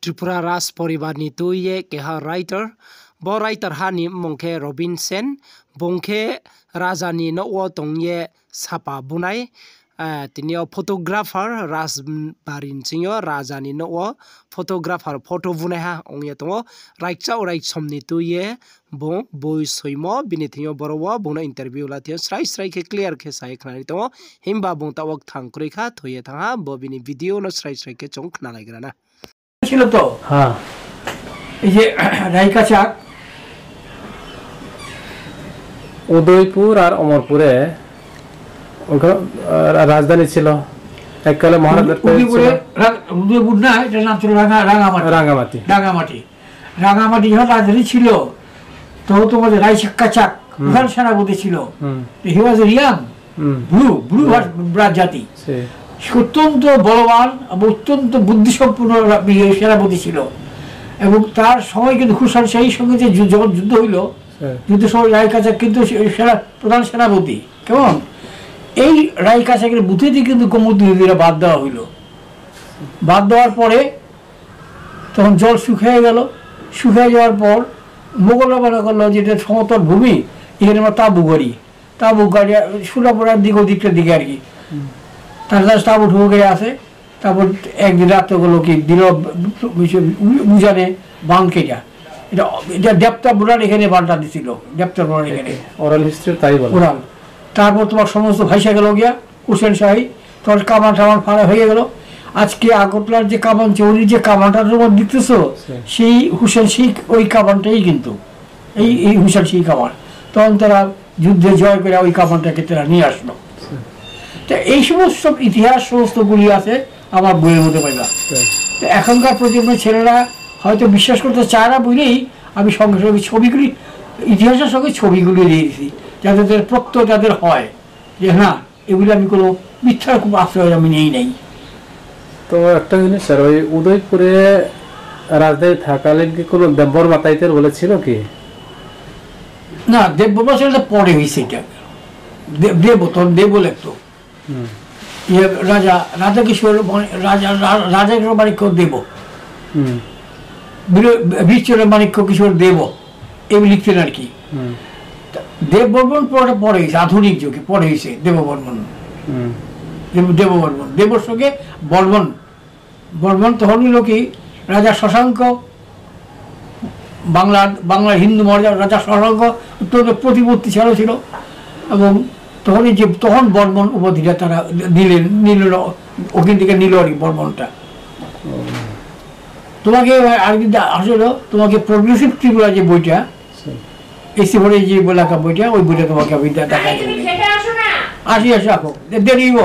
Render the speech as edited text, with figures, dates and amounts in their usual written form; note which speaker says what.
Speaker 1: Tripura Ras Poribar ni tuye keha writer bo writer hani mongke Robin Sen bongke raja ni no tongye sapa bunai tinio photographer Ras Barin sinyo raja ni no photographer photo bunai ha ongye tongo right somni tuye bo boy soimo binitinyo borowa bono interview la thio srai ke clear ke sai khnani tongo himba bong tawak thangkuri kha thoye thanga bo bini video no srai ke chong khna lagira na
Speaker 2: ছিল তো হ্যাঁ এই যে রাইকা চাক
Speaker 3: উদয়পুর আর অমরপুরে রাজধানী ছিল এককালে মহারাজের
Speaker 2: উদয়পুর না এটা নাম ছিল রাঙামাটি যখন রাজধানী ছিল তো তোমাদের রাইকা চাক প্রধান সেনাপতি ছিল হি ওয়াজ ইয়াং ব্লু জাতি অত্যন্ত বলবান এবং অত্যন্ত বুদ্ধিসম্পন্ন সেনাপতি ছিল এবং তার সময় কিন্তু খুশাল সেই সঙ্গে যে যখন যুদ্ধ হইল যুদ্ধের সময় রায়কাচাক কিন্তু প্রধান সেনাপতি কেমন এই রায়কাচাকের বুথেতে কিন্তু কমুদ্দিরা বাদ দেওয়া হইল বাদ দেওয়ার পরে তখন জল শুকিয়ে গেল শুকিয়ে যাওয়ার পর মোগলরা মনে করলো যেটা সমতল ভূমি এখানে আমরা তাবু গাড়ি সুলাপুরার দিকটার দিকে আর কি তারা তাবু ঢুকে আসে তারপর একদিন রাত্রগুলো কি দিল উজানে বাংকেটা এটা ডেপ্তা বুড়ার এখানে বানটা দিছিল ডেপ্তার বুড়ার এখানে
Speaker 3: ওরাল হিস্ট্রি তাই বলে
Speaker 2: ওরাল তারপর তোমার সমস্ত ভাইসা গেল গিয়া হুসেন শাহী তোমার কামান টামান ফাড়া হয়ে গেল আজকে আগরতলার যে কামান চৌরির যে কামানটার তোমার দিতেছ সেই হুসেন শাহী ওই কামানটাই কিন্তু এই হুসেন শাহী কামান তখন তারা যুদ্ধে জয় করে ওই কামানটাকে তারা নিয়ে আসলো এই সমস্ত ইতিহাস সমস্তগুলি আছে আমার বইয়ের মধ্যে পাইবা তো এখনকার প্রজন্মের ছেলেরা হয়তো বিশ্বাস করতে চায় না বলেই আমি সঙ্গে সঙ্গে ছবিগুলি ইতিহাসের সঙ্গে ছবিগুলি দিয়ে দিয়েছি যাতে তাদের প্রত্যয় তাদের হয় যে না এগুলি আমি কোনো মিথ্যার খুব আশ্রয় আমি নেই নাই।
Speaker 3: তো একটা জিনিস স্যার ওই উদয়পুরে রাজধানী থাকালে কি কোনো দেববর মাতাইতের বলেছিল কি
Speaker 2: না দেববর ছেলেটা পরে হয়েছে এটা দেব লেখতো রাজা কিশোর রাজা মানিক্য দেব বীরচন্দ্র মানিক্য কিশোর দেব এগুলি লিখতেন আর কি দেববর্মন পরে হয়েছে আধুনিক যুগে পরে হয়েছে দেববর্মন দেবর সঙ্গে বর্মন তখন হইল কি রাজা শশাঙ্ক বাংলার হিন্দু মর্যাদা রাজা শশাঙ্ক অত্যন্ত প্রতিপত্তি ছিল এবং তখন বর্মন উপাধিটা তারা নিল ওখান থেকে নিল আর কি বর্মনটা তোমাকে আসলে তোমাকে প্রগ্রেসিভ ত্রিপুরা যে বইটা এসি ভরে যে লেখা বইটা ওই বইটা তোমাকে আমি দেখা আসি রাখো দেরিব